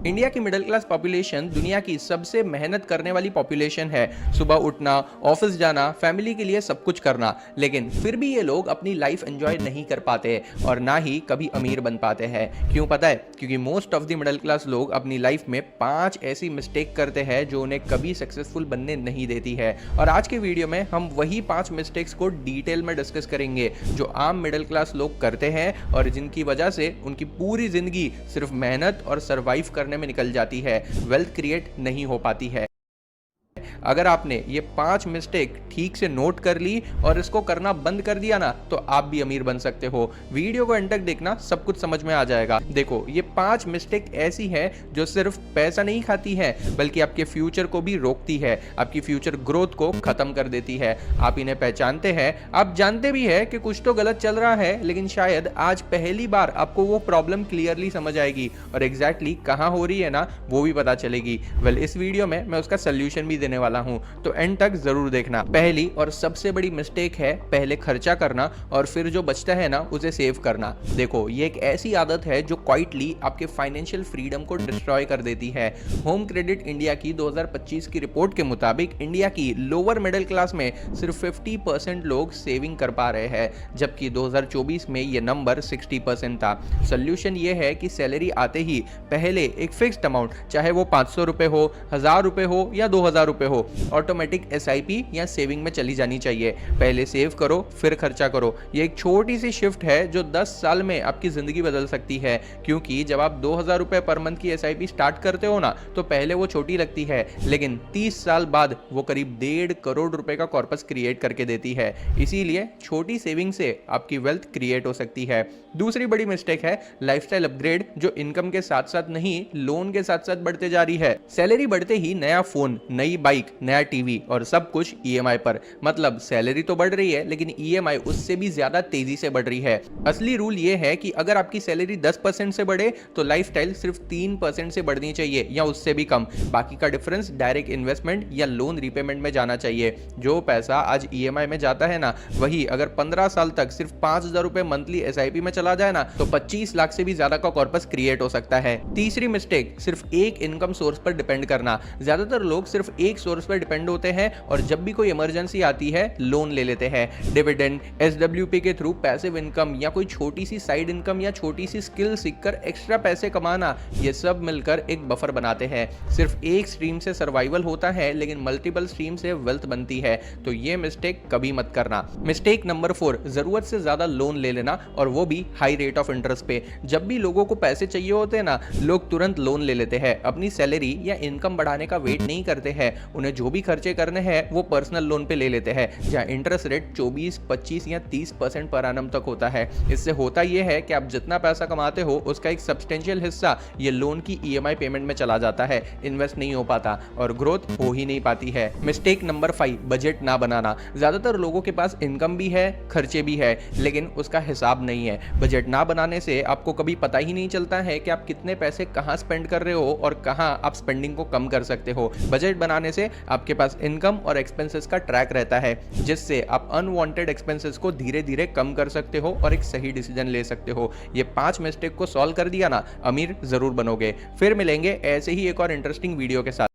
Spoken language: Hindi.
इंडिया की मिडिल क्लास पॉपुलेशन दुनिया की सबसे मेहनत करने वाली पॉपुलेशन है। सुबह उठना, ऑफिस जाना, फैमिली के लिए सब कुछ करना, लेकिन फिर भी ये लोग अपनी लाइफ एंजॉय नहीं कर पाते और ना ही कभी अमीर बन पाते हैं। क्यों पता है? क्योंकि most of the middle class लोग अपनी लाइफ में 5 ऐसी मिस्टेक करते हैं जो उन्हें कभी सक्सेसफुल बनने नहीं देती है। और आज के वीडियो में हम वही 5 मिस्टेक्स को डिटेल में डिस्कस करेंगे जो आम मिडिल क्लास लोग करते हैं और जिनकी वजह से उनकी पूरी जिंदगी सिर्फ मेहनत और सर्वाइव करने में निकल जाती है, वेल्थ क्रिएट नहीं हो पाती है। अगर आपने ये 5 मिस्टेक ठीक से नोट कर ली और इसको करना बंद कर दिया ना, तो आप भी अमीर बन सकते हो। वीडियो को एंड तक देखना, सब कुछ समझ में आ जाएगा। देखो, ये 5 मिस्टेक ऐसी है जो सिर्फ पैसा नहीं खाती है, बल्कि आपके फ्यूचर को भी रोकती है, आपकी फ्यूचर ग्रोथ को खत्म कर देती है। आप इन्हें पहचानते हैं, आप जानते भी है कि कुछ तो गलत चल रहा है, लेकिन शायद आज पहली बार आपको वो प्रॉब्लम क्लियरली समझ आएगी और एग्जैक्टली कहां हो रही है ना, वो भी पता चलेगी। इस वीडियो में मैं उसका सोल्यूशन भी देने वाला हूं, तो एंड तक जरूर देखना। पहली और सबसे बड़ी मिस्टेक है पहले खर्चा करना और फिर जो बचता है ना उसे सेव करना। देखो, ये एक ऐसी आदत है जो क्वाइटली आपके फाइनेंशियल फ्रीडम को डिस्ट्रॉय कर देती है। होम क्रेडिट इंडिया की 2025 की रिपोर्ट के मुताबिक इंडिया की लोअर मिडिल क्लास में सिर्फ 50% लोग सेविंग कर पा रहे हैं, जबकि 2024 में ये नंबर 60% था। सोल्यूशन ये है कि सैलरी आते ही पहले एक फिक्स्ड अमाउंट, चाहे वो 500 रुपए हो, 1000 रुपए हो या 2000 रुपए हो, ऑटोमेटिक एसआईपी या सेविंग में चली जानी चाहिए। पहले सेव करो, फिर खर्चा करो। ये एक छोटी सी शिफ्ट है जो 10 साल में आपकी जिंदगी बदल सकती है, क्योंकि जब आप 2000 रुपए पर मंथ की एसआईपी स्टार्ट करते हो ना, तो पहले वो छोटी लगती है, लेकिन 30 साल बाद वो करीब 1.5 करोड़ रुपए का कॉर्पस क्रिएट करके देती है। इसीलिए छोटी सेविंग से आपकी वेल्थ क्रिएट हो सकती है। दूसरी बड़ी मिस्टेक है लाइफस्टाइल अपग्रेड, जो इनकम के साथ साथ नहीं, लोन के साथ साथ बढ़ते जा रही है। सैलरी बढ़ते ही नया फोन, नई बाइक, नया टीवी और सब कुछ ईएमआई पर। मतलब सैलरी तो बढ़ रही है, लेकिन ईएमआई उससे भी ज्यादा तेजी से बढ़ रही है। असली रूल ये है कि अगर आपकी सैलरी 10% से बढ़े तो लाइफस्टाइल सिर्फ 3% से बढ़नी चाहिए या उससे भी कम। बाकी का डिफरेंस डायरेक्ट इन्वेस्टमेंट या लोन रीपेमेंट में जाना चाहिए। जो पैसा आज ईएमआई में जाता है ना, वही अगर 15 साल तक सिर्फ 5000 रुपए मंथली एसआईपी में चला जाए ना, तो 25 लाख से भी ज्यादा का कॉर्पस क्रिएट हो सकता है। तीसरी मिस्टेक, सिर्फ एक इनकम सोर्स पर डिपेंड करना। ज्यादातर लोग सिर्फ एक सोर्स पर डिपेंड होते हैं और जब भी कोई इमरजेंसी आती है लोन ले लेते हैं। डिविडेंड, एसडब्ल्यूपी के थ्रू पैसिव इनकम या कोई छोटी सी साइड इनकम या छोटी सी स्किल सीखकर एक्स्ट्रा पैसे कमाना, ये सब मिलकर एक बफर बनाते हैं। सिर्फ एक स्ट्रीम से सर्वाइवल होता है, लेकिन मल्टीपल स्ट्रीम से वेल्थ बनती है। तो ये मिस्टेक कभी मत करना। मिस्टेक नंबर 4, जरूरत से ज्यादा लोन ले लेना, और वो भी हाई रेट ऑफ इंटरेस्ट पे। जब भी लोगों को पैसे चाहिए होते हैं ना, लोग तुरंत लोन ले लेते हैं। अपनी सैलरी या इनकम बढ़ाने का वेट नहीं करते हैं। उन्हें जो भी खर्चे करने हैं वो पर्सनल लोन पे ले लेते हैं, जहां इंटरेस्ट रेट 24, 25 या 30% पर एनम तक होता है। इससे होता यह है कि आप जितना पैसा कमाते हो उसका एक सब्सटेंशियल हिस्सा ये लोन की ईएमआई पेमेंट में चला जाता है, इन्वेस्ट नहीं हो पाता और ग्रोथ हो ही नहीं पाती है। मिस्टेक नंबर 5, बजट ना बनाना। ज्यादातर लोगों के पास इनकम भी है, खर्चे भी है, लेकिन उसका हिसाब नहीं है। बजट ना बनाने से आपको कभी पता ही नहीं चलता है कि आप कितने पैसे कहां स्पेंड कर रहे हो और कहां आप स्पेंडिंग को कम कर सकते हो। बजट बनाने से आपके पास इनकम और एक्सपेंसेस का ट्रैक रहता है, जिससे आप अनवांटेड एक्सपेंसेस को धीरे धीरे कम कर सकते हो और एक सही डिसीजन ले सकते हो। ये 5 मिस्टेक को सॉल्व कर दिया ना, अमीर जरूर बनोगे। फिर मिलेंगे ऐसे ही एक और इंटरेस्टिंग वीडियो के साथ।